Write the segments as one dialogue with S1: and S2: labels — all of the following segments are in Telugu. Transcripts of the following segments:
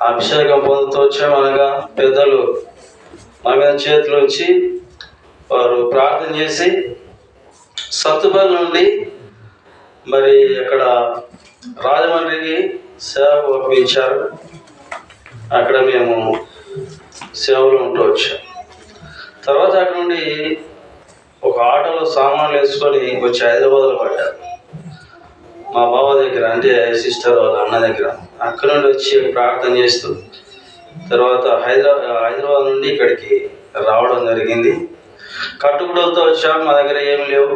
S1: అభిషేకం పొందుతూ వచ్చాం. అనగా పెద్దలు మా మీద చేతులు ఉంచి వారు ప్రార్థన చేసి సత్తుపల్లి నుండి మరి అక్కడ రాజమండ్రికి సేవ పంపించారు. అక్కడ మేము సేవలు ఉంటూ వచ్చాం. తర్వాత అక్కడ నుండి ఒక ఆటోలో సామాన్లు వేసుకొని వచ్చి హైదరాబాద్లో పడ్డారు. మా బావ దగ్గర, అంటే సిస్టర్ వాళ్ళ అన్న దగ్గర. అక్కడ నుండి వచ్చి ప్రార్థన చేస్తూ తర్వాత హైదరాబాద్ నుండి ఇక్కడికి రావడం జరిగింది. కట్టుబడులతో వచ్చాం. మా దగ్గర ఏం లేవు,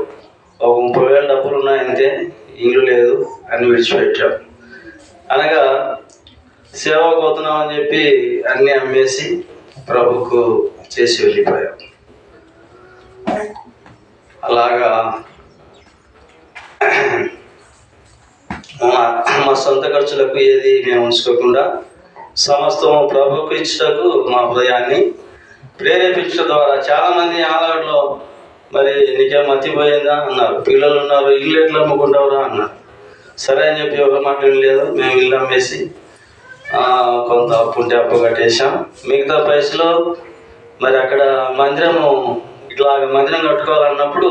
S1: ఒక 30,000 డబ్బులు ఉన్నాయి అంతే, ఇల్లు లేదు అని విడిచిపెట్టాం. అనగా సేవకు పోతున్నాం అని చెప్పి అన్నీ అమ్మేసి ప్రభుకు చేసి వెళ్ళిపోయాం. అలాగా మా సొంత ఖర్చులకు ఏది మేము ఉంచుకోకుండా సమస్తము ప్రభుకు ఇచ్చటకు మా హృదయాన్ని ప్రేరేపించడం ద్వారా చాలామంది ఆలయంలో మరి నీకేం మతిపోయిందా అన్నారు. పిల్లలు ఉన్నారు, ఇల్లు ఎట్లా అమ్ముకుంటావురా అన్నారు. సరే అని చెప్పి ఒక మాట లేదు, మేము ఇల్లు అమ్మేసి కొంత అప్పు ఉంటే అప్పు కట్టేసాం. మిగతా పైసలు మరి అక్కడ మందిరము ఇట్లాగ మందిరం కట్టుకోవాలన్నప్పుడు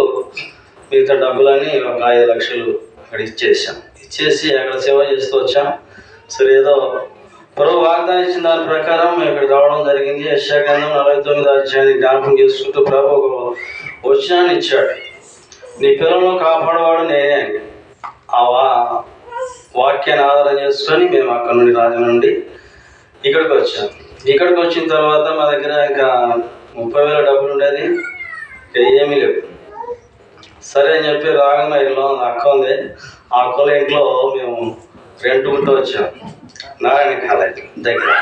S1: మిగతా డబ్బులని ఒక 5 లక్షలు అక్కడ ఇచ్చేసి అక్కడ సేవ చేస్తూ వచ్చాం. సరే ఏదో ప్రభు వాగ్దానం ఇచ్చిన దాని ప్రకారం మేము ఇక్కడ రావడం జరిగింది. యెషయా గ్రంథం 49వ అధ్యాయాన్ని జ్ఞాపకం చేసుకుంటూ ప్రభు ఒక వచనాన్ని ఇచ్చాడు, నీ పిల్లలను కాపాడేవాడు నేనే అని. ఆ వాక్యాన్ని ఆధారం చేసుకొని మేము అక్కడ నుండి రాజమండ్రి ఇక్కడికి వచ్చాం. ఇక్కడికి వచ్చిన తర్వాత మా దగ్గర ఇంకా 30,000 డబ్బులు ఉండేది, ఏమీ లేవు. సరే అని చెప్పి రాగంగా ఇంట్లో అక్క ఉంది, ఆ అక్కల ఇంట్లో మేము రెంట్ ఉంటూ వచ్చాం నారాయణ కాలేజ్ దగ్గర.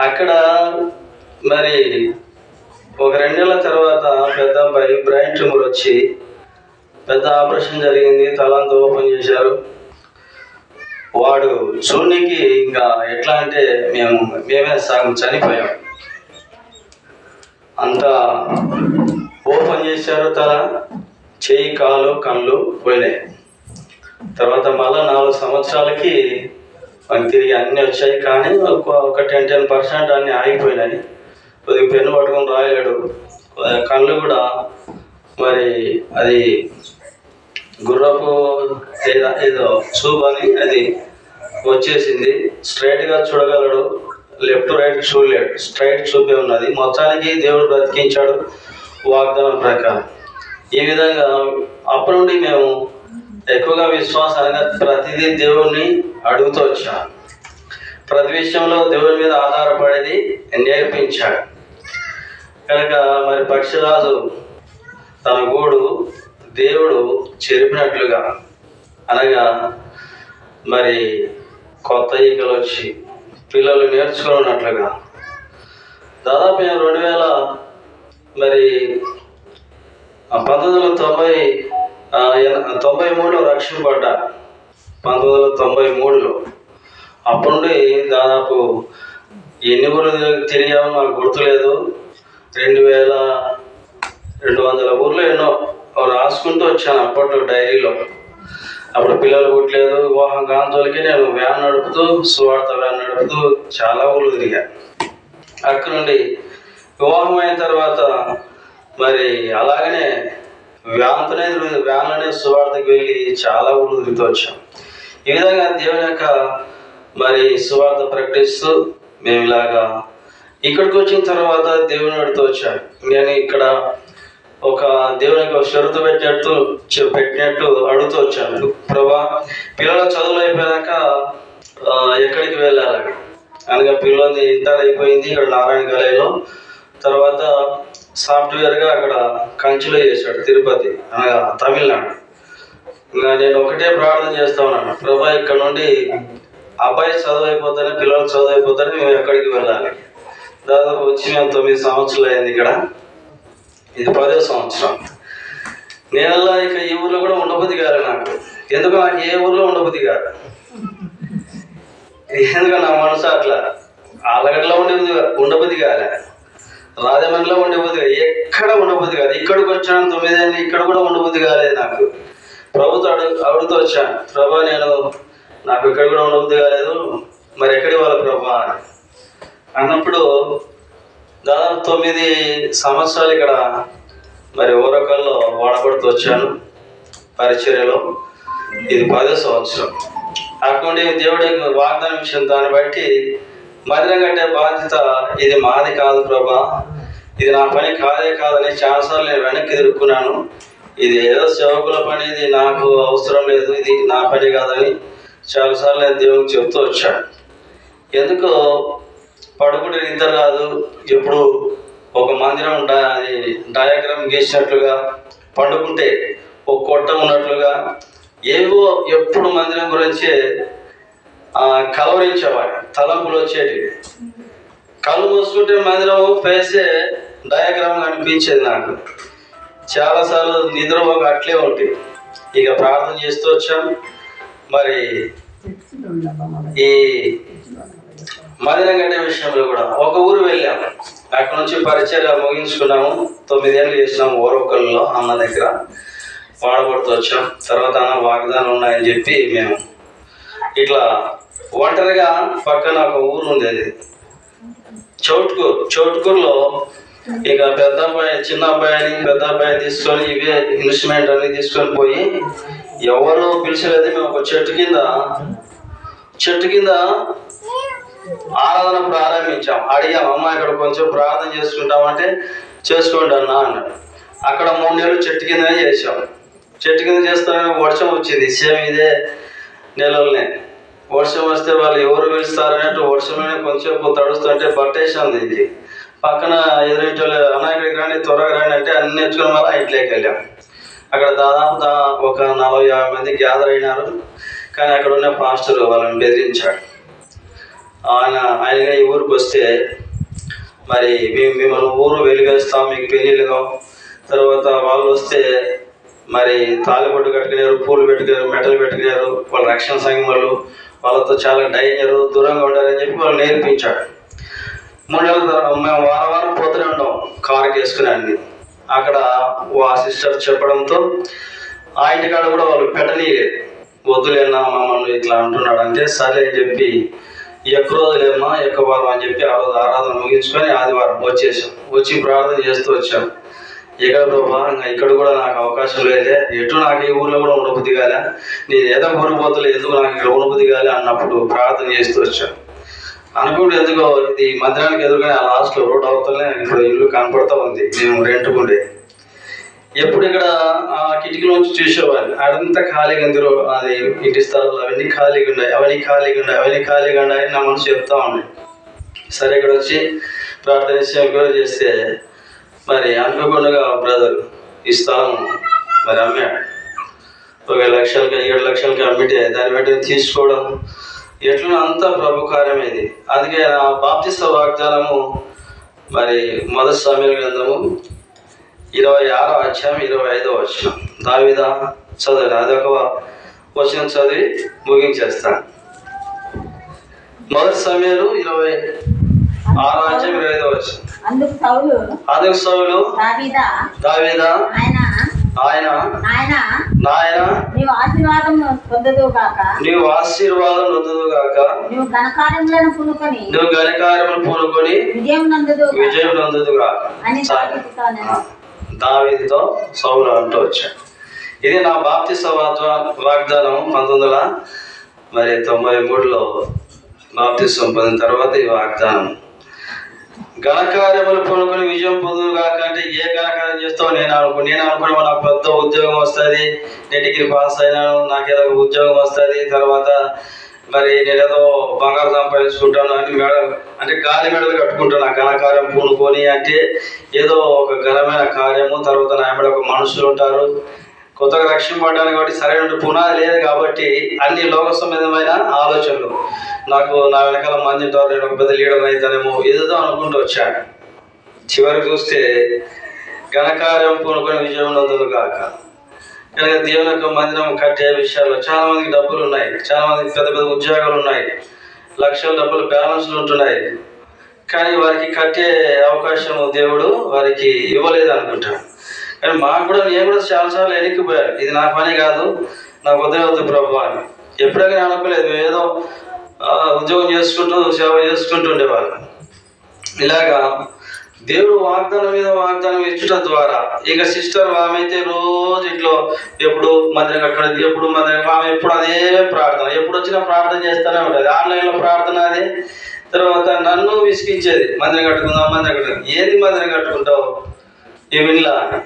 S1: అక్కడ మరి ఒక 2 నెలల తర్వాత పెద్ద అబ్బాయి బ్రెయిన్ ట్యూమర్ వచ్చి పెద్ద ఆపరేషన్ జరిగింది, తలంతా ఓపెన్ చేశారు. వాడు చూడనికి ఇంకా ఎట్లా అంటే మేమే సగం చనిపోయాం. అంతా ఓపెన్ చేశారు, తల, చేయి, కాలు, కళ్ళు పోయినాయి. తర్వాత మళ్ళీ 4 సంవత్సరాలకి మనకి తిరిగి అన్నీ వచ్చాయి. కానీ ఒక 10% అన్నీ ఆగిపోయినాయి. కొద్దిగా పెన్ను పట్టుకొని రాయలేడు. కళ్ళు కూడా మరి అది గుర్రపు ఏదో చూపు అని అది వచ్చేసింది. స్ట్రైట్గా చూడగలడు, లెఫ్ట్ రైట్ చూడలేడు, స్ట్రైట్ చూపే ఉన్నది. మొత్తానికి దేవుడు బ్రతికించాడు వాగ్దానం ప్రకారం. ఈ విధంగా అప్పటి నుండి మేము ఎక్కువగా విశ్వాసంగా ప్రతిదీ దేవుణ్ణి అడుగుతూ వచ్చాం. ప్రతి విషయంలో దేవుని మీద ఆధారపడేది నేర్పించాడు. కనుక మరి పక్షిరాజు తన గూడు దేవుడు చెరిపినట్లుగా, అనగా మరి కొత్త ఈకలు వచ్చి పిల్లలు నేర్చుకున్నట్లుగా దాదాపు 1993లో రక్షింపబడ్డా. 1993లో అప్పటి నుండి దాదాపు ఎన్ని ఊర్లు తిరిగామో నాకు గుర్తులేదు. 2200 ఊర్లో ఎన్నో రాసుకుంటూ వచ్చాను అప్పట్లో డైరీలో. అప్పుడు పిల్లలు పుట్టలేదు, వివాహం కాంతోలకి నేను వ్యాన్ నడుపుతూ, సువార్త వ్యాన్ నడుపుతూ చాలా ఊళ్ళు తిరిగా. అక్కడ నుండి వివాహం అయిన తర్వాత మరి అలాగనే వ్యాన్లోనే సువార్తకి వెళ్ళి చాలా ఊళ్ళు తిరుగుతూ వచ్చాం. ఈ విధంగా దేవుని యొక్క మరి సువార్త ప్రకటిస్తూ మేము ఇలాగా ఇక్కడికి వచ్చిన తర్వాత దేవుని అడుగుతూ వచ్చాడు. నేను ఇక్కడ ఒక దేవునికి ఒక షరతు పెట్టినట్టు అడుగుతూ వచ్చాను, ప్రభా పిల్లల చదువులు అయిపోయాక ఎక్కడికి వెళ్ళాలని. అనగా పిల్లలది ఇంటర్ అయిపోయింది ఇక్కడ నారాయణ కాలేజీలో. తర్వాత సాఫ్ట్వేర్గా అక్కడ కంచిలో చేశాడు, తిరుపతి అనగా తమిళనాడు. ఇంకా నేను ఒకటే ప్రార్థన చేస్తా ఉన్నాను, ప్రభా ఇక్కడ నుండి అబ్బాయి చదువు అయిపోతానే, పిల్లలు చదువు అయిపోతానే మేము ఎక్కడికి వెళ్ళాలి. దాదాపు వచ్చి మేము 9 సంవత్సరాలు అయింది ఇక్కడ, ఇది 10వ సంవత్సరం. నేనల్లా ఇక ఈ ఊర్లో కూడా ఉండబుద్ధి కాదు నాకు. ఎందుకు నాకు ఏ ఊర్లో ఉండబుద్ధి కాదు, ఎందుకు నా మనసు అట్లా. ఆలగడ్డలో ఉండబుద్ధి కాలే, రాజమండ్రిలో ఉండబుద్ధి కాదు, ఎక్కడ ఉండబుద్ధి కాదు. ఇక్కడికి వచ్చాను 9 ఏళ్ళు, ఇక్కడ కూడా ఉండబుద్ధి కాలేదు నాకు. ప్రభుత్వం అడుగుతూ వచ్చాను, ప్రభా నాకు ఇక్కడ కూడా ఉండబుద్ధి కాలేదు, మరి ఎక్కడి వాళ్ళ ప్రభా అన్నప్పుడు దాదాపు 9 సంవత్సరాలు ఇక్కడ మరి ఓరకల్లో వాడబడుతూ వచ్చాను పరిచర్యలో. ఇది 10వ సంవత్సరం. అక్కడి దేవుడి వాగ్దానం ఇచ్చిన దాన్ని బట్టి మందిరం కట్టే బాధ్యత ఇది మాది కాదు ప్రభా, ఇది నా పని కాదే కాదని చాలాసార్లు నేను వెనక్కి తిరుక్కున్నాను. ఇది ఏదో సేవకుల పని, ఇది నాకు అవసరం లేదు, ఇది నా పని కాదని చాలాసార్లు నేను దేవునికి చెప్తూ వచ్చాను. ఎందుకో పడుకుంటే నిద్ర రాదు, ఎప్పుడు ఒక మందిరం అది డయాగ్రామ్ గీసినట్లుగా, పండుకుంటే ఒక కొట్ట ఉన్నట్లుగా ఏవో ఎప్పుడు మందిరం గురించే కలవరించేవాడు, తలంపులు వచ్చేటి. కళ్ళు మూసుకుంటే మందిరం ఫేసే డయాగ్రామ్ అనిపించేది నాకు. చాలాసార్లు నిద్ర ఒక అట్లే ఉంటుంది. ఇక ప్రార్థన చేస్తూ వచ్చాం. మరి ఈ మందిరం కట్టే విషయంలో కూడా ఒక ఊరు వెళ్ళాము. అక్కడ నుంచి పరిచర్య ముగించుకున్నాము. 9 ఏళ్ళు చేసినాము ఓరొకల్లో అన్న దగ్గర వాడబడుతూ వచ్చాం. తర్వాత అన్న వాగ్దానం ఉన్నాయని చెప్పి మేము ఇట్లా ఒంటరిగా పక్కన ఒక ఊరు ఉండేది చౌట్కూరులో. ఇక పెద్ద అబ్బాయి చిన్న అబ్బాయిని పెద్ద అబ్బాయిని తీసుకొని ఇవే ఇన్స్ట్రుమెంట్ అన్ని తీసుకొని పోయి ఎవరు పిలిచలేదు. మేము ఒక చెట్టు కింద ఆరాధన ప్రారంభించాం. అడిగాం, అమ్మ ఇక్కడ కొంచెం ప్రార్థన చేసుకుంటామంటే చేసుకోండి అన్న అన్నాడు. అక్కడ 3 నెలలు చెట్టు కిందనే చేసాం. చెట్టు కింద చేస్తామే వర్షం వచ్చింది. సేమ్ ఇదే నెలలనే వర్షం వస్తే వాళ్ళు ఎవరు పిలుస్తారన్నట్టు వర్షంలోనే కొంచెం తడుస్తుంటే పట్టేసాం. దీనికి పక్కన ఎదురింటి వాళ్ళు అన్న ఇక్కడికి రాండి, త్వరగా రాండి అంటే అన్ని నేర్చుకుని మళ్ళీ ఇంట్లోకి వెళ్ళాం. అక్కడ దాదాపు ఒక 40-50 మంది గ్యాదర్ అయినారు. కానీ అక్కడ ఉన్న పాస్టర్ వాళ్ళని బెదిరించాడు. ఆయన ఈ ఊరికి వస్తే మరి మిమ్మల్ని ఊరు వెలిగేస్తాం, మీకు పెళ్ళిళ్ళుగా. తర్వాత వాళ్ళు వస్తే మరి తాలిబొట్టు కట్టుకునేవారు, పూలు పెట్టుకునేవారు, మెటలు పెట్టుకునేవారు. వాళ్ళ రక్షణ సంఘం వాళ్ళతో చాలా డేంజరు, దూరంగా ఉండాలని చెప్పి వాళ్ళు నేర్పించాడు. 3 నెలల తర్వాత మేము వారం పోతూనే ఉంటాం కారుకి వేసుకుని అన్ని. అక్కడ ఆ సిస్టర్ చెప్పడంతో ఆ ఇంటికాడ కూడా వాళ్ళు పెట్టనీయలేదు. వద్దులేనా మమ్మల్ని ఇట్లా అంటున్నాడు అంటే సరే అని చెప్పి ఎక్కువ రోజులేమ్మా ఎక్కువ వారం అని చెప్పి ఆ రోజు ఆరాధన ముగించుకొని ఆదివారం వచ్చి ప్రార్థన చేస్తూ వచ్చాం. ఇక్కడ ప్రభా ఇక్కడ కూడా నాకు అవకాశం లేదే, ఎటు నాకు ఈ ఊర్లో కూడా ఉండబుద్ధి కాలే, నేను ఏదో ఊరిపోతులే, ఎందుకు నాకు ఇక్కడ ఉండబుద్ధి కాలే అన్నప్పుడు ప్రార్థన చేస్తూ వచ్చాను. అనుకుంటే ఎందుకో ఇది మందిరానికి ఎదురుగానే ఆ లాస్ట్లో రోడ్ అవతలనే ఇప్పుడు ఇల్లు కనపడుతూ ఉంది. మేము రెంట్కుండే ఎప్పుడు ఇక్కడ ఆ కిటికీలో నుంచి చూసేవాడిని. అదంతా ఖాళీగా అందరూ అది ఇంటి స్థలాలు అవన్నీ ఖాళీగా ఉన్నాయి, అవన్నీ ఖాళీగా ఉన్నాయి నా మనసు చెప్తా ఉన్నాయి. సరే ఇక్కడ వచ్చి ప్రార్థన ఎంక్వైరీ చేస్తే మరి అనుకోకుండా బ్రదర్ ఈ స్థలం మరి అమ్మాడు. 1 లక్షలకి 7 లక్షలకి అమ్మితే దాన్ని బట్టి తీసుకోవడం ఎట్లా అంతా ప్రభు కార్యమైంది. అందుకే నా బాప్తిస్మ వాగ్దానము మరి 1 సమూయేలు గ్రంథము 26వ అధ్యాయం 25వ వచనం దావీదా చదవండి. అదొక వచనం చదివి ముగించేస్తాను. 1 సమూయేలు 26వ అధ్యాయం 25వ వచనం. అందుకు సౌలు దావీదా ఆయన నీవు ఆశీర్వాదం పొందుదువు గాక, నువ్వు ఘనకార్యములను పూనుకొని విజయం నందుదు గాక అని దావీదుతో సౌలు అంటూ వచ్చాడు. ఇది నా బాప్తిస్మ వాగ్దానం 1993లో బాప్తిస్మ పొందిన తర్వాత ఈ వాగ్దానం. ఘనకార్యములు పూనుకొని విజయం పొందుగాక అంటే ఏ ఘనకార్యం చేస్తావో నేను అనుకుని నాకు పెద్ద ఉద్యోగం వస్తుంది, నేను డిగ్రీ పాస్ అయినాను, నాకు ఏదో ఉద్యోగం వస్తుంది, తర్వాత మరి నేనేదో బంగారు సంపాదించుకుంటాను అని అంటే గాలి మెడలు కట్టుకుంటాను. ఆ ఘనకార్యం పూనుకొని అంటే ఏదో ఒక ఘనమైన కార్యము. తర్వాత నా వెంబడి ఒక మనుషులు ఉంటారు, కొత్తగా రక్షింపబడ్డాను కాబట్టి సరైన పునాది లేదు కాబట్టి అన్ని లోక సంబంధమైన ఆలోచనలు. నాకు నా వెనకాల మంది ఉంటారు, నేను ఒక పెద్ద లీడర్ అవుతానేమో ఏదో అనుకుంటూ వచ్చాను. చివరికి చూస్తే ఘనకార్యం పూనుకొని విజయం నందును కాక. కనుక దేవుని యొక్క మందిరం కట్టే విషయాల్లో చాలా మందికి డబ్బులు ఉన్నాయి, చాలా మందికి పెద్ద పెద్ద ఉద్యోగాలు ఉన్నాయి, లక్షల డబ్బులు బ్యాలెన్స్లు ఉంటున్నాయి. కానీ వారికి కట్టే అవకాశం దేవుడు వారికి ఇవ్వలేదు అనుకుంటాను. కానీ నేను కూడా చాలాసార్లు వెనక్కిపోయాను. ఇది నా పని కాదు, నాకు వద్దు ప్రభు అని ఎప్పుడైనా అనుకోలేదు. ఏదో ఉద్యోగం చేసుకుంటూ సేవ చేసుకుంటూ ఉండేవాళ్ళు. ఇలాగా దేవుడు వాగ్దానం మీద వాగ్దానం ఇచ్చట ద్వారా ఇక సిస్టర్ ఆమె అయితే రోజు ఇంట్లో ఎప్పుడు మందిరం కట్టుకునేది, ఎప్పుడు మందిరం, ఆమె ఎప్పుడు అదే ప్రార్థన, ఎప్పుడు వచ్చినా ప్రార్థన చేస్తూనే ఉంటుంది. ఆన్లైన్లో ప్రార్థన అదే. తర్వాత నన్ను విసిగించేది, మందిరం కట్టుకుందాం, మందిరం కట్టుకుందాం. ఏది మందిరం కట్టుకుంటావు ఈ విన్లా అని.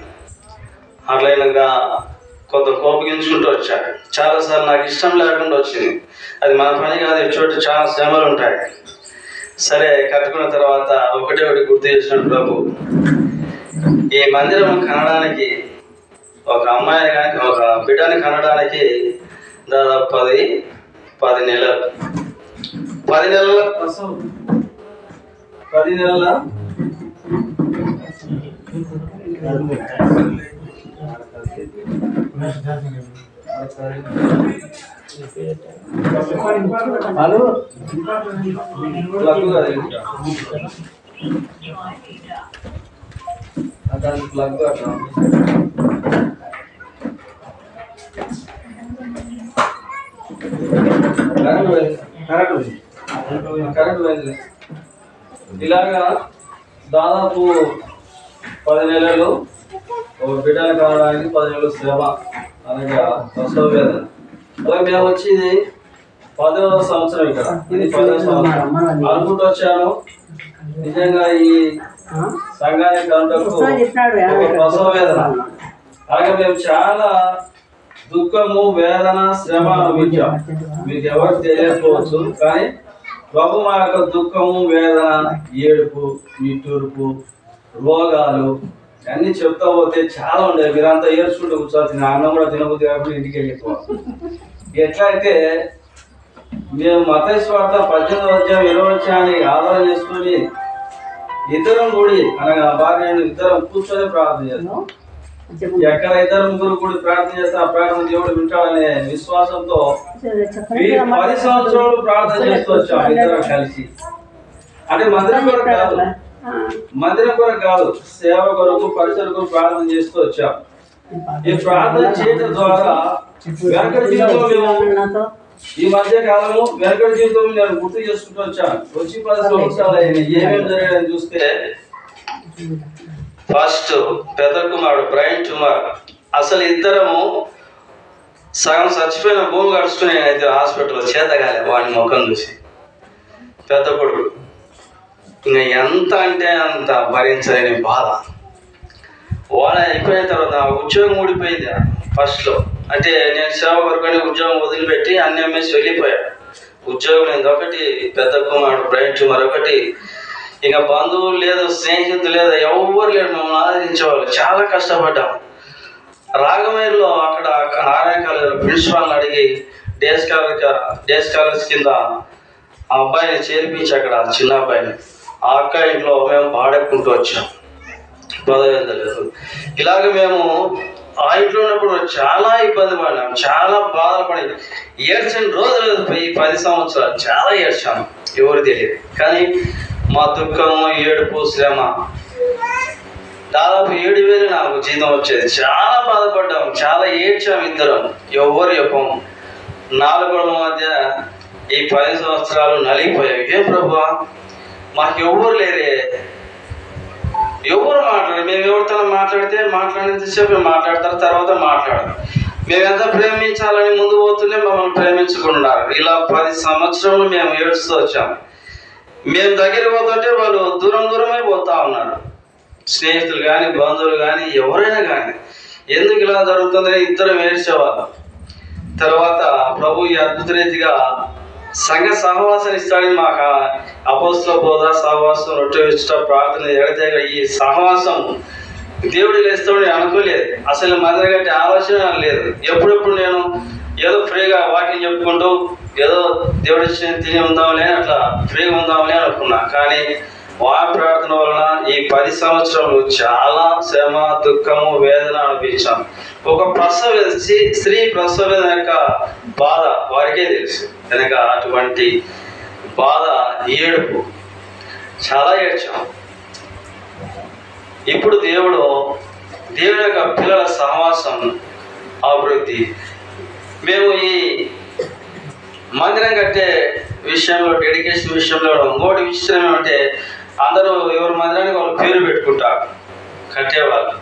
S1: అట్లయినాక కొంత కోపగించుకుంటూ వచ్చాడు. చాలాసార్లు నాకు ఇష్టం లేకుండా వచ్చింది. అది మన పని కాదు, చోటు చాలా శ్రమలు ఉంటాయి. సరే కట్టుకున్న తర్వాత ఒకటి గుర్తు చేసినట్టు, ప్రభు ఈ మందిరం కనడానికి ఒక అమ్మాయి కానీ ఒక బిడ్డని కనడానికి దాదాపు 10 నెలలు 10 నెలల 10 నెలల ఇలాగా దాదాపు 10 నెలలు ఒక బిడ్డను కావడానికి 10 నెలలు శ్రమ అనగా ప్రసవ వేదన. అలాగే మేము వచ్చింది 10వ సంవత్సరం, ఇక్కడ ఇది 10వ సంవత్సరం అనుకుంటూ వచ్చాను. నిజంగా ఈ సంఘానికి అంటూ ఒక ప్రసవ వేదన. అలాగే మేము చాలా దుఃఖము, వేదన, శ్రమ అనుభవించాం. మీకు ఎవరికి తెలియకపోవచ్చు, కానీ ప్రభు మా యొక్క దుఃఖము, వేదన, ఏడుపు, నిట్టూర్పు, రోగాలు అన్నీ చెప్తా పోతే చాలా ఉండేవి. మీరంతా ఏడ్చుకుంటూ కూర్చోవచ్చు. అన్నం కూడా తినబుద్ధి కాబట్టి ఇంటికి వెళ్ళిపోవాలి. ఎట్లా అయితే మేము మత్తయి సువార్త 18వ అధ్యాయం 20వ అధ్యాయాన్ని ఆధారం చేసుకొని ఇద్దరం కూడి అనగా భార్య ఇద్దరం కూర్చొని ప్రార్థన చేస్తాం. ఎక్కడ 2-3 కూడి ప్రార్థన చేస్తే ఆ ప్రార్థన దేవుడు వింటాడనే విశ్వాసంతో 10 సంవత్సరాలు ప్రార్థన చేస్తూ వచ్చాం ఇద్దరం కలిసి. అంటే మందిరం కొరకు కాదు, సేవ కొరకు, పరిచయం కొరకు ప్రార్థన చేస్తూ వచ్చాం. ఈ ప్రార్థన చేయడం ద్వారా వెనకటి జీవితంలో ఈ మధ్య కాలము వెనకటి జీవితంలో నేను గుర్తు చేసుకుంటూ వచ్చాను. వచ్చి 10 సంవత్సరాలు అయింది. ఏమేమి జరిగాయని చూస్తే, ఫస్ట్ పెద్ద కుమారుడు బ్రైన్ ట్యూమర్. అసలు ఇద్దరము సగం చచ్చిపోయిన భూమి గడుచుకుని అయితే హాస్పిటల్లో చేతగాలే వాడిని ముఖం చూసి. పెద్ద కొడుకు ఇంకా ఎంత అంటే అంత భరించలేని బాధ. వాడు అయిపోయిన తర్వాత నా ఉద్యోగం ఊడిపోయింది ఫస్ట్లో. అంటే నేను సేవ వరకుని ఉద్యోగం వదిలిపెట్టి అన్ని అమ్మేసి వెళ్ళిపోయాడు. ఉద్యోగం లేదు ఒకటి, పెద్ద కుమారుడు బ్రైన్ ట్యూమర్ ఒకటి. ఇక బంధువులు లేదు, స్నేహితులు లేదు, ఎవరు లేరు మమ్మల్ని ఆదరించేవాళ్ళు. చాలా కష్టపడ్డాం. రాగమేరులో అక్కడ నారాయణ కాలేజీలో ప్రిన్సిపాల్ని అడిగి డే స్కాలర్స్ కింద ఆ అబ్బాయిని చేర్పించి అక్కడ చిన్న అబ్బాయిని ఆ అక్క ఇంట్లో మేము పాడెక్కుంటూ వచ్చాం. 15 ఇలాగ మేము ఆ ఇంట్లో ఉన్నప్పుడు చాలా ఇబ్బంది పడినాం, చాలా బాధపడి ఏడ్చిన రోజు లేదు. 10 సంవత్సరాలు చాలా ఏడ్చాము, ఎవరు తెలియదు. కానీ మా దుఃఖము, ఏడుపు, శ్రమ దాదాపు 7,000 నాకు జీతం వచ్చేది. చాలా బాధపడ్డాము, చాలా ఏడ్చాము ఇద్దరం. ఎవరు చెప్పము. 4 గోడల మధ్య ఈ 10 సంవత్సరాలు నలిగిపోయాయి. ఏం ప్రభువా మాకు ఎవరు లేరే, ఎవరు మాట్లాడు. మేము ఎవరితో మాట్లాడినంతసేపు మాట్లాడతారు, తర్వాత మాట్లాడరు. మేము ఎంత ప్రేమించాలని ముందు పోతుంటే మమ్మల్ని ప్రేమించుకుంటున్నారు. ఇలా 10 సంవత్సరాలు మేము ఏడుస్తూ వచ్చాము. మేము దగ్గర పోతుంటే వాళ్ళు దూరమే పోతా ఉన్నారు. స్నేహితులు కానీ, బంధువులు కానీ, ఎవరైనా కానీ. ఎందుకు ఇలా జరుగుతుందని ఇద్దరం ఏడ్చేవాళ్ళం. తర్వాత ప్రభు ఈ అద్భుత రీతిగా సంఘ సహవాసాన్ని ఇస్తాడని మాకు అపోస్తల బోధ, సహవాసం, రొట్టె విచ్చట, ప్రార్థన, ఎడతెగ ఈ సహవాసం దేవుడు ఇస్తాడని అనుకోలేదు. అసలు మందిరం కట్టే ఆలోచన లేదు. ఎప్పుడెప్పుడు నేను ఏదో ఫ్రీగా వాకింగ్ చెప్పుకుంటూ ఏదో దేవుడి తిని ఉందామని అట్లా ఫ్రీగా ఉందామని అనుకున్నా. కానీ ప్రార్థన వలన ఈ 10 సంవత్సరాలు చాలా శ్రమ, దుఃఖము, వేదన అనిపించాం. ఒక స్త్రీ ప్రసవ వేదన యొక్క బాధ వారికే తెలుసు. కనుక అటువంటి బాధ, ఏడుపు చాలా ఏడ్చాం. ఇప్పుడు దేవుని యొక్క పిల్లల సహవాసం, అభివృద్ధి. మేము ఈ మందిరం కట్టే విషయంలో, డెడికేషన్ విషయంలో ఇంకోటి విషయం ఏమంటే అందరూ ఎవరి మందిరానికి వాళ్ళు పేరు పెట్టుకుంటారు కట్టేవాళ్ళు.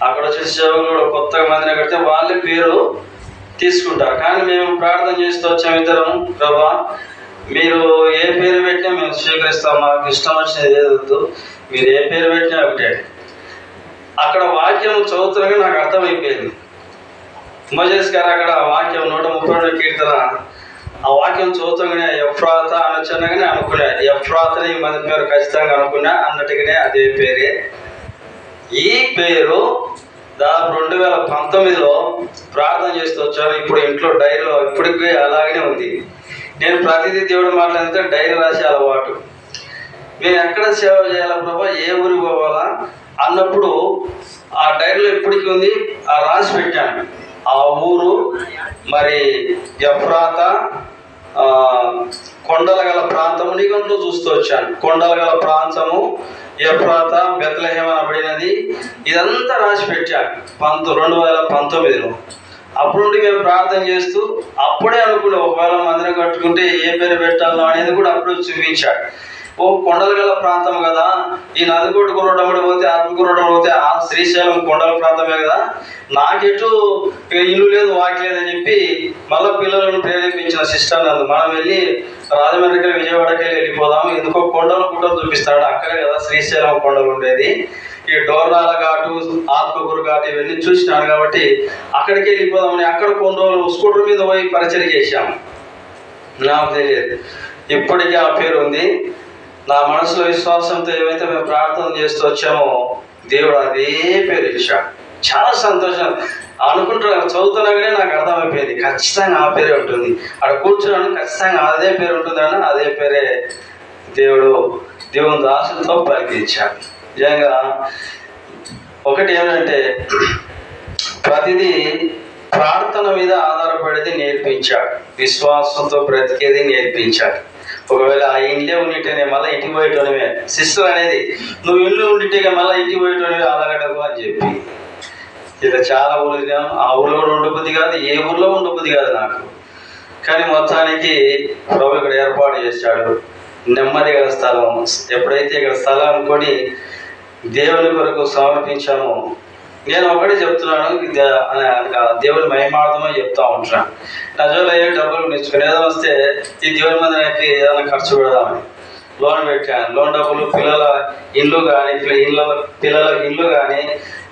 S1: అక్కడ వచ్చే సేవకులు కూడా కొత్తగా మందిరం కడితే వాళ్ళే పేరు తీసుకుంటారు. కానీ మేము ప్రార్థన చేస్తూ వచ్చాము ఇద్దరం, ప్రభా మీరు ఏ పేరు పెట్టినా మేము స్వీకరిస్తాం, మాకు ఇష్టం వచ్చినది ఏదొద్దు, మీరు ఏ పేరు పెట్టినా ఒకటే. అక్కడ వాక్యం చదువుతున్నగా నాకు అర్థమైపోయింది. మోజేస్ గారు అక్కడ వాక్యం 132 కీర్తన ఆ వాక్యం చదువుతాగానే ఎఫ్రాత అని వచ్చాగానే అనుకున్నా, ఎఫ్రాతని మన పేరు ఖచ్చితంగా అనుకున్నా అన్నట్టుగానే అదే పేరే. ఈ పేరు దాదాపు 2019లో ప్రార్థన చేస్తూ వచ్చాను. ఇప్పుడు ఇంట్లో డైరీలో ఇప్పటికీ అలాగనే ఉంది. నేను ప్రతిదీ దేవుడు మాట్లాడితే డైరీ రాసే అలవాటు. నేను ఎక్కడ సేవ చేయాలా ప్రభా, ఏ ఊరికి పోవాలా అన్నప్పుడు ఆ డైరీలో ఇప్పటికీ ఉంది, ఆ రాసి పెట్టాను. ఆ ఊరు మరి ఎఫ్రాత, కొండల గల ప్రాంతము నిఘంటులో చూస్తూ వచ్చాను. కొండల గల ప్రాంతము ఎఫ్రాత, బెత్లెహేమ్ అనబడినది, ఇదంతా రాసి పెట్టాను 2019లో. అప్పుడు నుండి మేము ప్రార్థన చేస్తూ అప్పుడే అనుకున్నాం ఒకవేళ మందిరం కట్టుకుంటే ఏ పేరు పెట్టాలో అనేది కూడా అప్పుడు చూపించాడు. ఓ కొండలు గల ప్రాంతం కదా, ఈ నదికోట కురవడం పోతే ఆత్మకూరడం పోతే ఆ శ్రీశైలం కొండల ప్రాంతమే కదా, నాకెటు ఇల్లు లేదు వాకి లేదని చెప్పి మళ్ళీ పిల్లలను ప్రేరేపించిన సిస్టర్ నందు మనం వెళ్ళి రాజమండ్రికి విజయవాడకి వెళ్ళిపోదాం, ఎందుకో కొండలు గుట్టలు చూపిస్తాడు, అక్కడే కదా శ్రీశైలం కొండలు ఉండేది, ఈ డోర్నాల ఘాటు ఆత్మకూరు ఘాటు ఇవన్నీ చూసినాను కాబట్టి అక్కడికి వెళ్ళిపోదామని అక్కడ కొన్ని రోజులు స్కూటర్ మీద పోయి పరిచయం చేశాము. నాకు తెలియదు, ఇప్పటికీ ఆ పేరు ఉంది. నా మనసులో విశ్వాసంతో ఏమైతే మేము ప్రార్థన చేస్తూ వచ్చామో దేవుడు అదే పేరు ఇచ్చాడు. చాలా సంతోషం అనుకుంటున్నా, చదువుతున్నాగానే నాకు అర్థమైపోయింది ఖచ్చితంగా ఆ పేరే ఉంటుంది. అక్కడ కూర్చున్నాను ఖచ్చితంగా అదే పేరు ఉంటుందని అదే పేరే దేవుని దాసులతో పలికించాడు. నిజంగా ఒకటి ఏమంటే ప్రతిదీ ప్రార్థన మీద ఆధారపడేది నేర్పించాడు, విశ్వాసంతో బ్రతికేది నేర్పించాడు. ఒకవేళ ఆ ఇంట్లో ఉండిటేనే మళ్ళీ ఇంటికి పోయేటోనివే సిస్టర్ అనేది, నువ్వు ఇల్లు ఉండిటే మళ్ళీ ఇంటికి పోయేటోనివే ఆలగడకు అని చెప్పి ఇలా చాలా ఊళ్ళు తిన్నాను. ఆ ఊళ్ళో కూడా ఉండబుద్ధి కాదు, ఏ ఊళ్ళో ఉండబుద్ధి కాదు నాకు. కానీ మొత్తానికి ప్రభు ఇక్కడ ఏర్పాటు చేశాడు నెమ్మది గల స్థలం. ఎప్పుడైతే ఇక్కడ స్థలం అనుకొని దేవుని కొరకు సమర్పించామో, నేను ఒకటే చెప్తున్నాను, దేవుని మహిమార్థమని చెప్తా ఉంటాను. నా జోలో ఏ డబ్బులు నేర్చుకుని ఏదో వస్తే ఈ దేవుని మందిరానికి ఏదైనా ఖర్చు పెడదామని లోన్ పెట్టాను. లోన్ డబ్బులు పిల్లల ఇల్లు కానీ పిల్లలకు ఇల్లు కానీ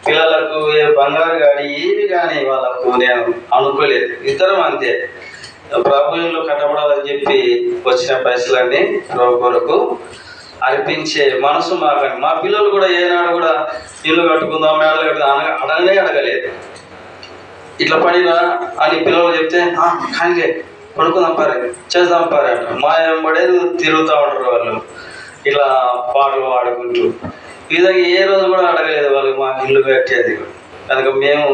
S1: పిల్లలకు ఏ బంగారు కానీ ఏమి కానీ వాళ్ళకు నేను అనుకోలేదు. ఇద్దరం అంతే, ప్రభు ఇల్లు కట్టబడాలని చెప్పి వచ్చిన పైసలన్నీ ప్రభు కొరకు అర్పించే మనసు మాకండి. మా పిల్లలు కూడా ఏనాడు కూడా ఇల్లు కట్టుకుందాం మేడలు కట్టుకుందాం అడగలేదు. ఇట్లా పడినా అని పిల్లలు చెప్తే కానీ పడుకుందాం పారే చేద్దాం పారే అంటారు. మా వెంబడే తిరుగుతూ ఉంటారు వాళ్ళు ఇలా పాటలు పాడుకుంటూ. ఈ విధంగా ఏ రోజు కూడా అడగలేదు వాళ్ళు మాకు ఇల్లు కట్టేది. కనుక మేము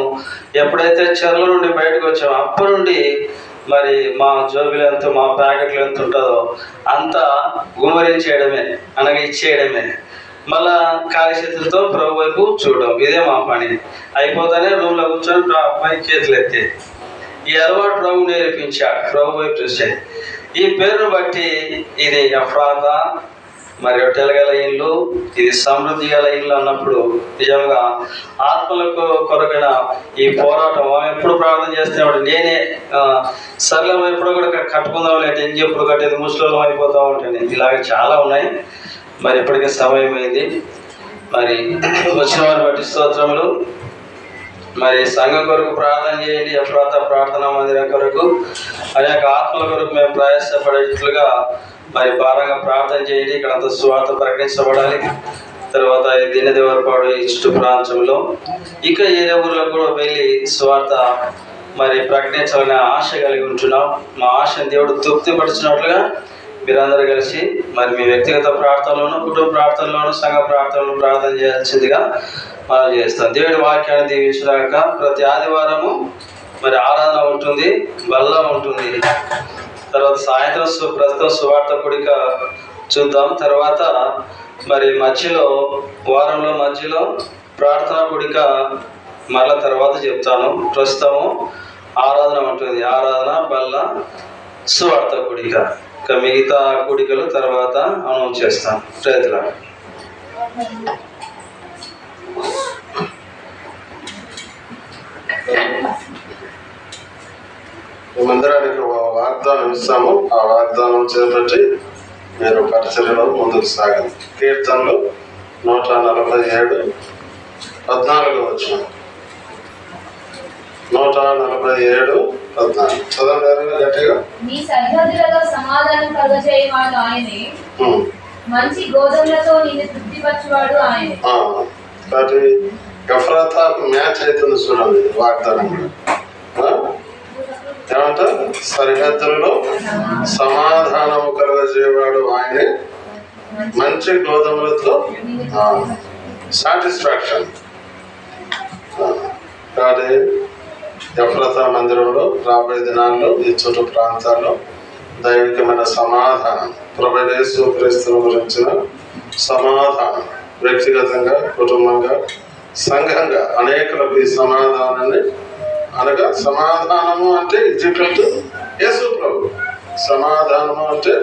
S1: ఎప్పుడైతే చెరల నుండి బయటకు వచ్చామో అప్పటి నుండి మరి మా జోబులు ఎంత, మా ప్యాకెట్లు ఎంత ఉంటుందో అంతా గుమ్మరించేయడమే, అనగా ఇచ్చేయడమే, మళ్ళా ఖాళీ చేతులతో ప్రభు వైపు చూడడం, ఇదే మా పని. అయిపోతానే రూమ్లో కూర్చొని పై చేతులు ఎత్తే ఈ అలవాటు ప్రభు నేర్పించాడు. ప్రభు వైపు చూసే ఈ పేరును బట్టి ఇది ఎఫ్రాత, మరి రొట్టెలు గల ఇల్లు, ఇది సమృద్ధి గల ఇల్లు అన్నప్పుడు నిజంగా ఆత్మలకు కొరకైన ఈ పోరాటం ఎప్పుడు ప్రార్థన చేస్తున్నాడు. నేనే సరళం ఎప్పుడు కూడా కట్టుకుందాం లేదంటే ఇంక ఎప్పుడు కట్టేది ముసలిలో అయిపోతూ ఉంటాను. ఇలాగే చాలా ఉన్నాయి. మరి ఇప్పటికే సమయం అయింది. మరి వచ్చిన వారిని బట్టి స్తోత్రములు. మరి సంఘం కొరకు ప్రార్థన చేయండి, ఎఫ్రాత ప్రార్థనా మందిరం కొరకు, అనేక ఆత్మల కొరకు మేము ప్రయాసపడేట్లుగా మరి భారంగా ప్రార్థన చేయండి. ఇక్కడంతా సువార్త ప్రకటించబడాలి. తర్వాత దినదేవరపాడు ఈ చుట్టూ ప్రాంతంలో ఇంకా ఏరే ఊర్లో కూడా వెళ్ళి సువార్త మరి ప్రకటించాలనే ఆశ కలిగి ఉంటున్నాం. మా ఆశను దేవుడు తృప్తిపరిచినట్లుగా మీరందరూ కలిసి మరి మీ వ్యక్తిగత ప్రార్థనలోను, కుటుంబ ప్రార్థనలోను, సంఘ ప్రార్థనలో ప్రార్థన చేయాల్సిందిగా మనం చేస్తాం. దేవుడి వాక్యాన్ని దీవించడాక ప్రతి ఆదివారము మరి ఆరాధన ఉంటుంది, బల్ల ఉంటుంది. తర్వాత సాయంత్రం ప్రస్తుతం సువార్త కూడిక చూద్దాం. తర్వాత మరి మధ్యలో వారంలో మధ్యలో ప్రార్థన కూడిక మళ్ళా తర్వాత చెప్తాను. ప్రస్తుతము ఆరాధన ఉంటుంది, ఆరాధన బల్ల సువార్త కూడిక. ఇంకా మిగతా కూడికలు తర్వాత అనౌన్స్ చేస్తాం. ప్రయత్నం
S2: మేమందరానికి వాగ్దానం ఇస్తాము. ఆ వాగ్దానం చేపట్టి మీరు పరిచర్యలో ముందుకు సాగండి. కీర్తనలు 147:14 వచ్చిన 147:14 చదవండి గట్టిగా.
S3: నీ సరిహద్దులలో సమాధానం కలుగజేయవాడు ఆయనే, మంచి గోధుమలతో నిన్ను తృప్తిపరచువాడు ఆయనే.
S2: కాబట్టి ఎఫ్రాతాకు మ్యాచ్ అవుతుంది చూడండి వాగ్దానం. ఏమంట? సరిహద్దులలో సమాధానము కలుగజేవాడు ఆయనే, మంచి గోధుమలతో సాటిస్ఫాక్షన్. కాబట్టి ఎఫ్రాతా మందిరంలో రాబోయే దినాల్లో ఈ చుట్టూ ప్రాంతాల్లో దైవికమైన సమాధానం, ప్రభువైన యేసుక్రీస్తును గురించిన సమాధానం, వ్యక్తిగతంగా, కుటుంబంగా, సంఘంగా అనేకులకు ఈ సమాధానాన్ని, అనగా సమాధానము అంటే ఈజిప్ట్ యేసు ప్రభు, సమాధానము అంటే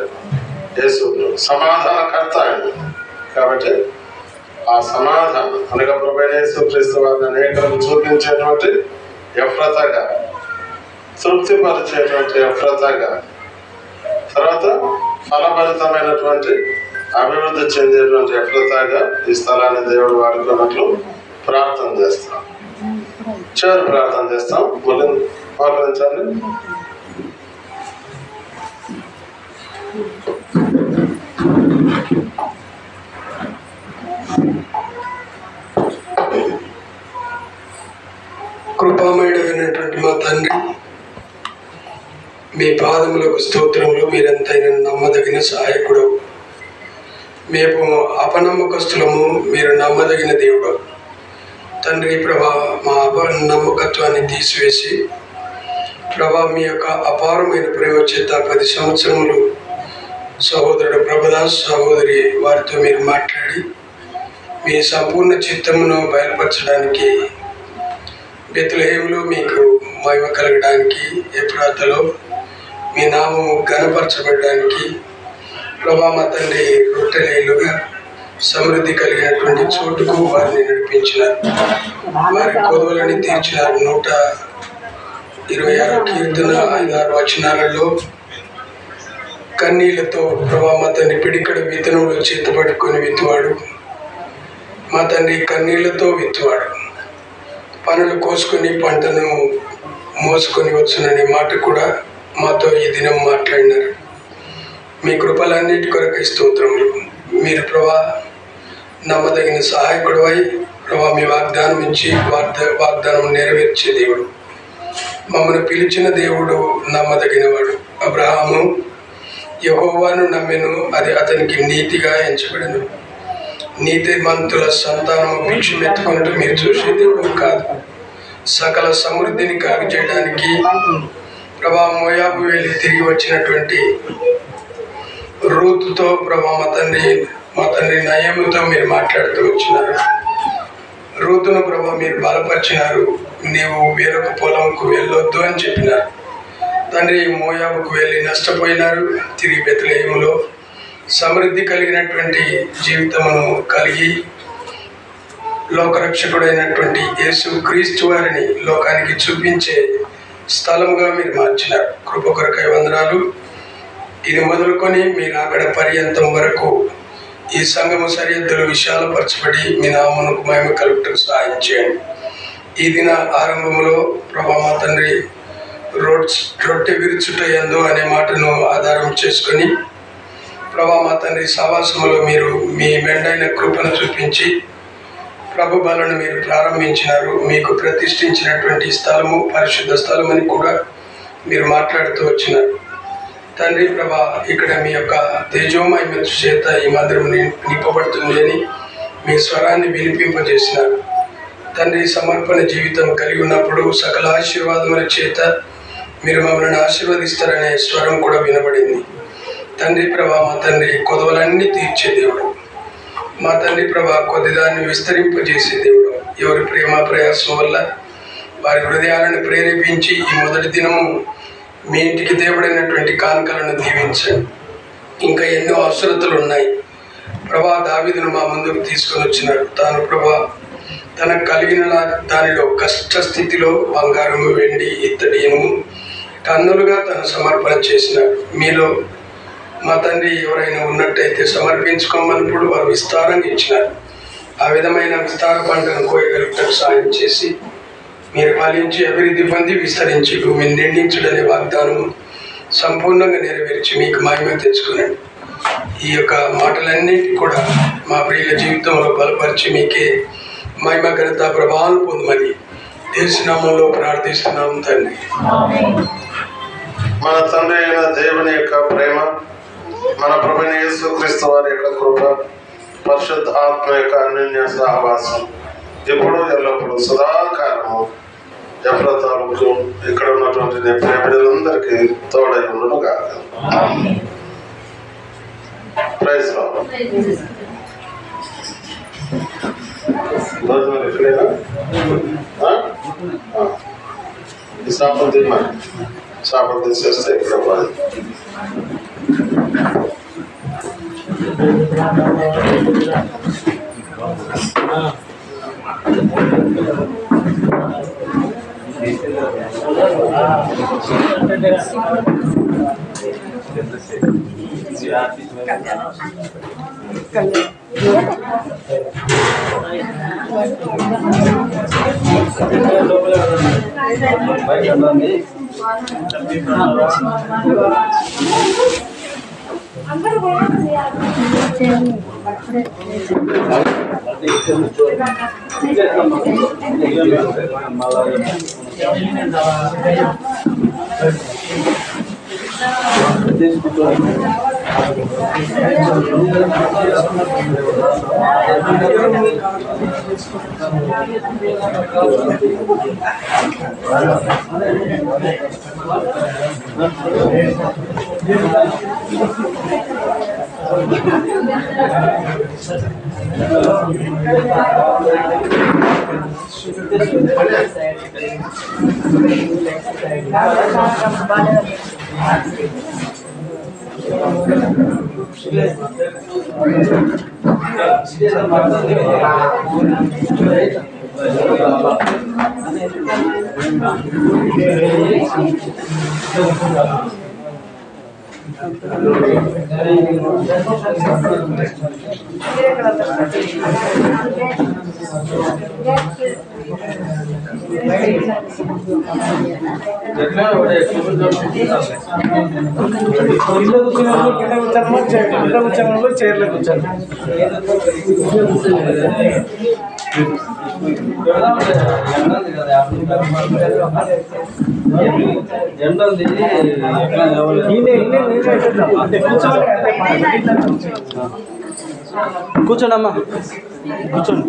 S2: యేసు ప్రభు, సమాధానకర్త ఆయన. కాబట్టి ఆ సమాధానం అనగా ప్రభువైన యేసుక్రీస్తు వారిని అనేకులకు చూపించేటువంటి ఎఫ్రాతాగా, తృప్తిపరిచేటువంటి ఎఫ్రాతాగా, తర్వాత ఫలభరితమైనటువంటి అభివృద్ధి చెందేటువంటి ఎఫ్రాతాగా ఈ స్థలాన్ని దేవుడు వాడుకున్నట్లు ప్రార్థన చేస్తాం. చివరి ప్రార్థన చేస్తాం. మళ్ళీ మోకరించండి.
S4: కృపామయుడైనటువంటి మా తండ్రి, మీ పాదములకు స్తోత్రములు. మీరెంతైనా నమ్మదగిన సహాయకుడు. మేము అపనమ్మకస్తులము, మీరు నమ్మదగిన దేవుడు. తండ్రి ప్రభా, మా అపనమ్మకత్వాన్ని తీసివేసి ప్రభా మీ యొక్క అపారమైన ప్రేమ చేత 10 సంవత్సరములు సహోదరుడు ప్రభుదాస్ సహోదరి వారితో మీరు మాట్లాడి మీ సంపూర్ణ చిత్తమును బయలుపరచడానికి, బెత్లెహేములో మీకు మహిమ కలగడానికి, ఎఫ్రాతాలో మీ నామము ఘనపరచబడడానికి ప్రభా మా తండ్రి రొట్టెలేలుగా సమృద్ధి కలిగినటువంటి చోటుకు వారిని నడిపించినారు. వారి కొదువులని తీర్చినారు. 126 కీర్తన 5-6 వచనాలలో కన్నీళ్లతో ప్రభా మా తండ్రి పిడికడ విత్తనంలో చేతి పట్టుకొని విత్తువాడు, మా తండ్రి కన్నీళ్లతో విత్తువాడు, పనులు కోసుకొని పంటను మోసుకొని వచ్చుననే మాట కూడా మాతో ఈ దినం మాట్లాడినారు. మీ కృపలన్నిటి కొరకు స్తోత్రములు. మీరు ప్రభా నమ్మదగిన సహాయకుడివై ప్రభా మీ వాగ్దానం ఇచ్చి వాగ్దానం నెరవేర్చే దేవుడు, మమ్మల్ని పిలిచిన దేవుడు నమ్మదగినవాడు. అబ్రహాము యెహోవాను నమ్మెను, అది అతనికి నీతిగా ఎంచబడెను. నీతిమంతుల సంతానము భిక్షమెత్తుకున్నట్టు మీరు చూసే దేవుడు కాదు. సకల సమృద్ధిని కలుగజేయడానికి ప్రభా మోయాబు వెళ్ళి తిరిగి వచ్చినటువంటి రూతుతో ప్రభా మా తండ్రి నయముతో మీరు మాట్లాడుతూ వచ్చినారు. రూతును ప్రభా మీరు బలపరిచినారు. నీవు వేరొక పొలంకు వెళ్ళొద్దు అని చెప్పినారు. తండ్రి మోయాబుకు వెళ్ళి నష్టపోయినారు. తిరిగి బెత్లెహేములో సమృద్ధి కలిగినటువంటి జీవితమును కలిగి లోకరక్షకుడైనటువంటి యేసు క్రీస్తు వారిని లోకానికి చూపించే స్థలముగా మీరు మార్చినారు. కృప కొరకై వందనాలు. ఇది మొదలుకొని మీరు అక్కడ పర్యంతం వరకు ఈ సంఘము సరిహద్దులు విశాలపరచబడి మీ నామమునకు మహిమ కలుగుటకు సహాయం చేయండి. ఈ దిన ఆరంభంలో ప్రభా మా తండ్రి రొట్టె విరుచుట యందు అనే మాటను ఆధారం చేసుకొని ప్రభా మా తండ్రి సవాసములో మీరు మీ మెండైన కృపను చూపించి ప్రభు బలను మీరు ప్రారంభించినారు. మీకు ప్రతిష్ఠించినటువంటి స్థలము పరిశుద్ధ స్థలం అని కూడా మీరు మాట్లాడుతూ వచ్చినారు. తండ్రి ప్రభా ఇక్కడ మీ యొక్క తేజోమయ చేత ఈ మందిరం నింపబడుతుంది అని మీ స్వరాన్ని వినిపింపజేసినారు. తండ్రి సమర్పణ జీవితం కలిగి ఉన్నప్పుడు సకల ఆశీర్వాదముల చేత మీరు మమ్మల్ని ఆశీర్వదిస్తారనే స్వరం కూడా వినబడింది. తండ్రి ప్రభా మా తండ్రి కొదవలన్నీ తీర్చే దేవుడు, మా తండ్రి ప్రభా కొద్దిదాన్ని విస్తరింపజేసే దేవుడు. ఎవరి ప్రేమ ప్రయాసం వల్ల వారి హృదయాలను ప్రేరేపించి ఈ మొదటి దినము మీ ఇంటికి దేవుడైనటువంటి కానుకలను దీవించండి. ఇంకా ఎన్నో అవసరతలు ఉన్నాయి ప్రభా. దావీదును మా ముందుకు తీసుకొని వచ్చినాడు. తాను ప్రభా తనకు కలిగిన దానిలో కష్ట స్థితిలో బంగారము, వెండి, ఇత్తడి, ఇనుము టన్నులుగా తను సమర్పణ చేసినాడు. మీలో మా తండ్రి ఎవరైనా ఉన్నట్టయితే సమర్పించుకోమన్నప్పుడు వారు విస్తారంగా ఇచ్చినారు. ఆ విధమైన విస్తార పంటను కోయగలుగుటకు సాయం చేసి మీరు పాలించి అభివృద్ధి పొంది విస్తరించి భూమిని నిండించడనే వాగ్దానం సంపూర్ణంగా నెరవేర్చి మీకు మహిమ తెచ్చుకునండి. ఈ యొక్క మాటలన్నిటి కూడా మా ప్రియుల జీవితంలో బలపరిచి మీకే మహిమ, ఘనత, ప్రభావం పొందమని యేసునామములో ప్రార్థిస్తున్నాము తండ్రి.
S2: మన తండ్రి అయిన దేవుని యొక్క ప్రేమ, మన ప్రభువైన యేసుక్రీస్తు వారి యొక్క కృప, పరిశుద్ధాత్మ యొక్క అన్యోన్య సహవాసం ఎప్పుడు ఎల్లప్పుడూ సదాకాలము ఎఫ్రాతాలకు ఇక్కడ ఉన్నటువంటి ప్రియ బిడ్డలందరికీ తోడై ఉండును గాక. Praise Lord. భోజనం ఎక్కడైనా ఈ చేపలు తిన్నాను. చేపలు తీసేస్తే ఇక్కడ పడదు.
S5: చైర్లో కూర్చోండి. కూర్చోండి అమ్మా, కూర్చోండి.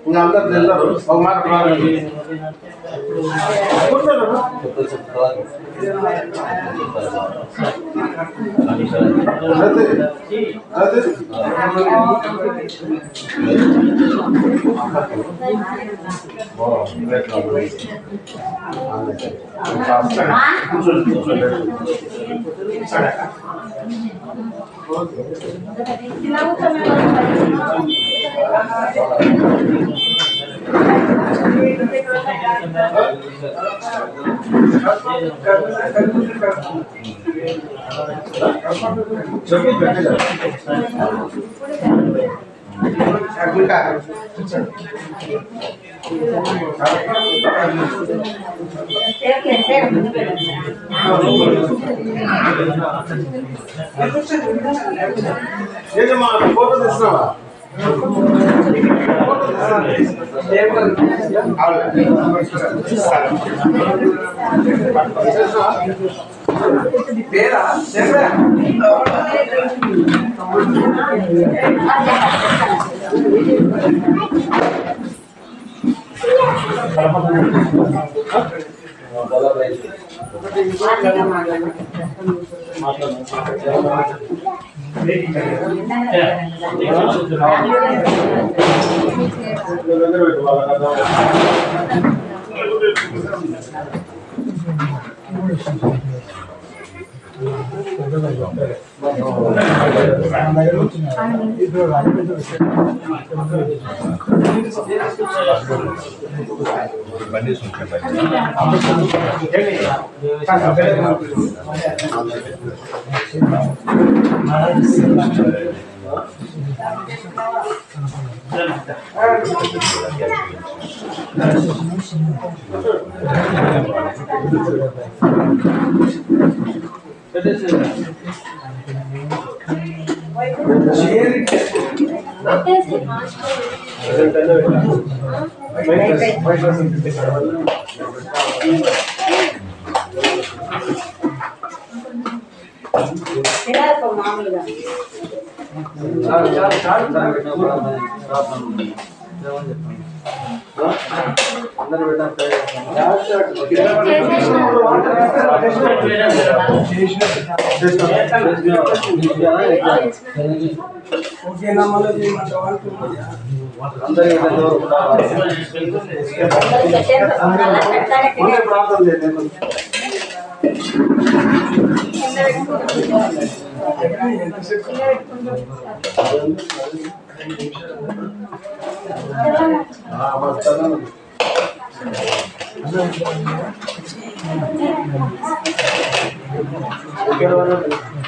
S2: ఇంకా అందరు తిన్నారు ఒక మాట ఏమా ఫోటో తీసినావా
S4: పేరా ప్రార్థన చేయండి.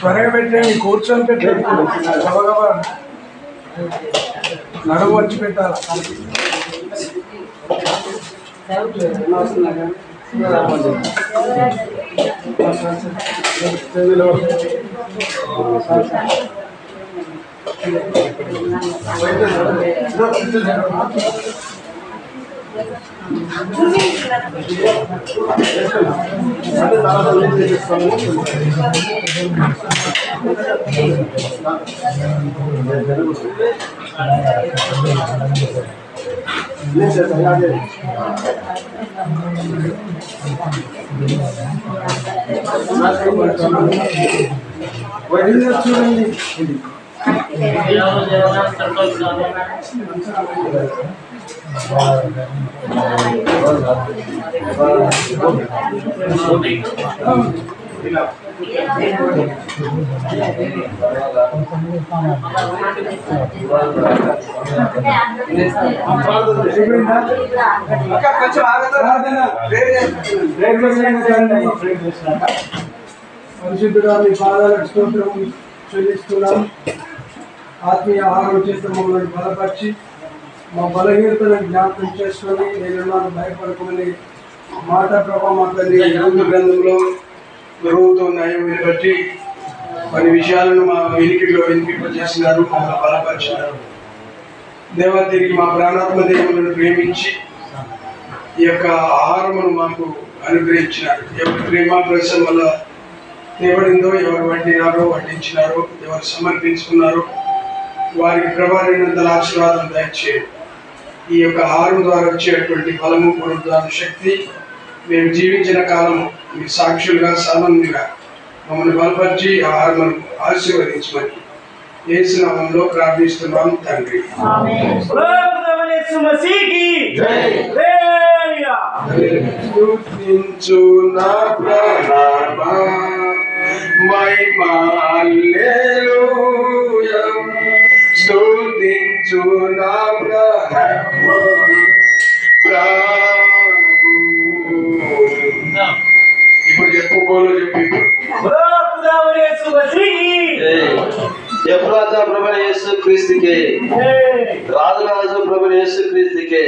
S6: త్వరగా పెట్టండి, కూర్చొని పెట్టండి, గబగబా నడువు వచ్చి పెట్టాలి. చూడండి పరిశుద్ధుడా మీ పాదాలకు స్తోత్రం చెల్లిస్తున్నాం. ఆత్మీయ ఆహారం చేత మమ్మల్ని బలపరిచి మా బలహీనతలను జ్ఞాపకం చేసుకొని నేను భయపడకమని మాట ప్రభావ మా తల్లి గ్రంథంలో గురువుతో న్యాయం బట్టి
S4: కొన్ని విషయాలను మా వినికిడిలో వినిపింపజేసినారు, మమ్మల్ని బలపరిచినారు. దేవా, తిరిగి మా ప్రాణాత్మ దేవులను ప్రేమించి ఈ యొక్క ఆహారమును మాకు అనుగ్రహించినారు. ఎవరి ప్రేమ ప్రవేశం వల్ల తేబడిందో, ఎవరు వండినారో, వడ్డించినారో, ఎవరు సమర్పించుకున్నారో వారికి ప్రభావినంతల ఆశీర్వాదం దయచేయండి. ఈ యొక్క ఆహారం ద్వారా వచ్చేటువంటి బలము, పునరుద్ధాన శక్తి మేము జీవించిన కాలము మీ సాక్షులుగా సామాన్యులుగా మమ్మల్ని బలపరిచి ఆహారం ఆశీర్వదించమని యేసు నామములో ప్రార్థిస్తున్నాం తండ్రి. స్తుతించు నా ప్రాణమా మహిమా హల్లెలూయా, స్తుతించు నా ప్రాణమా ప్రభువును. ఇప్పుడు చెప్పుకోలో చెప్పి
S1: ఎఫ్రాతా ప్రభువైన యేసుక్రీస్తుకే, రాజురాజు ప్రభువైన యేసుక్రీస్తుకే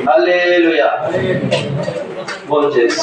S1: హల్లెలూయా. భోంచేసి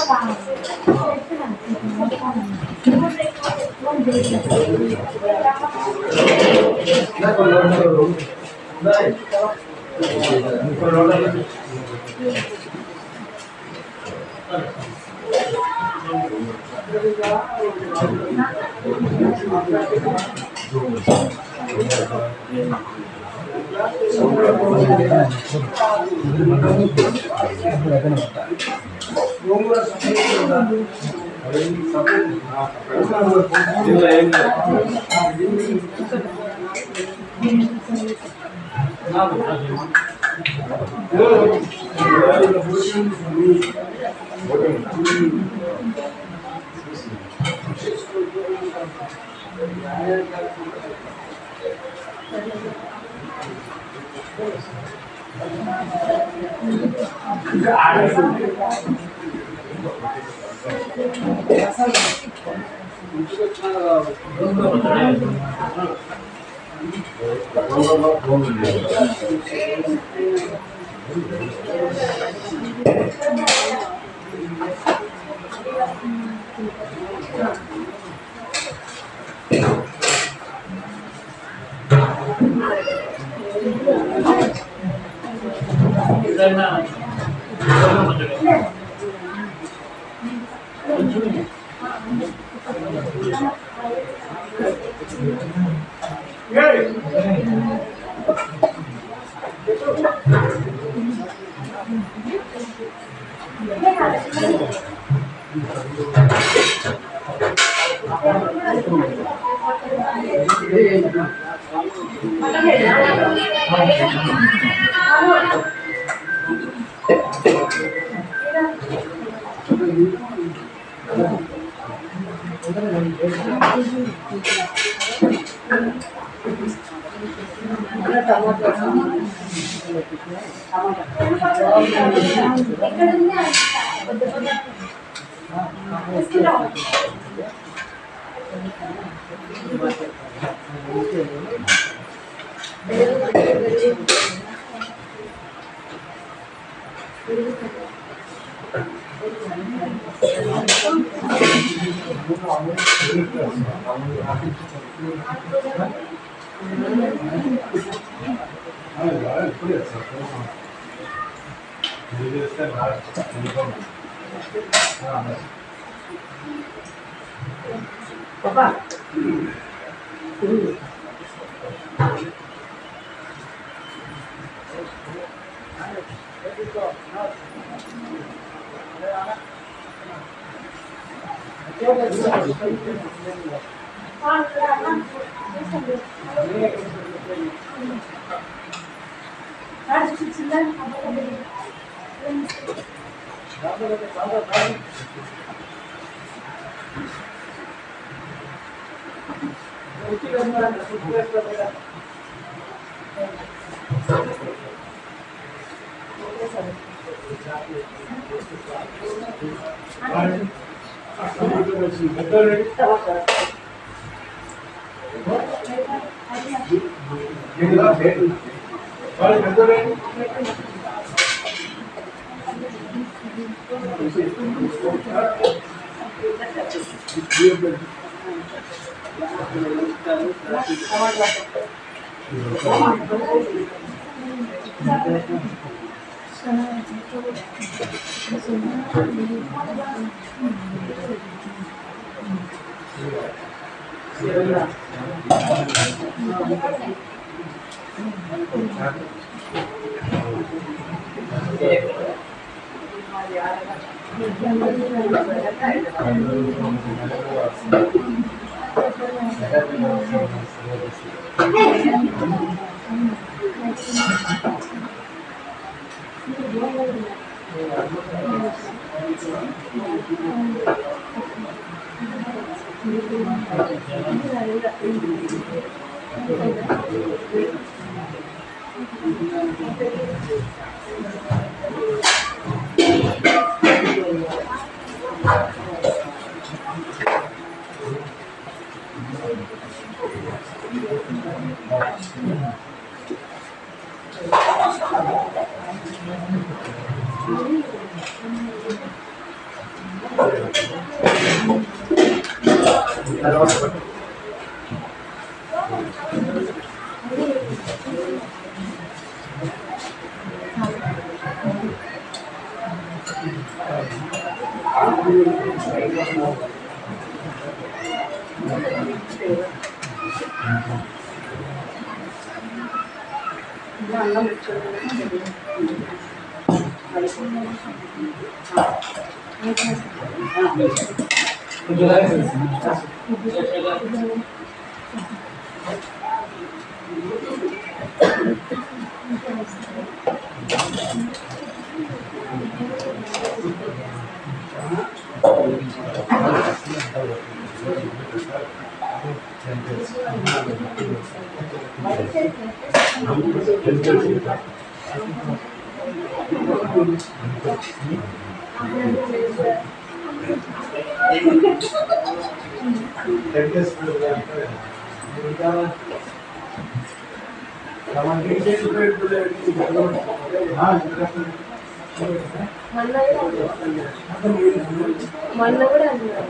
S3: మొన్న కూడా అన్నారు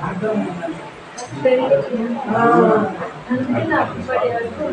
S3: అందుకే నాకు ఇప్పటి వరకు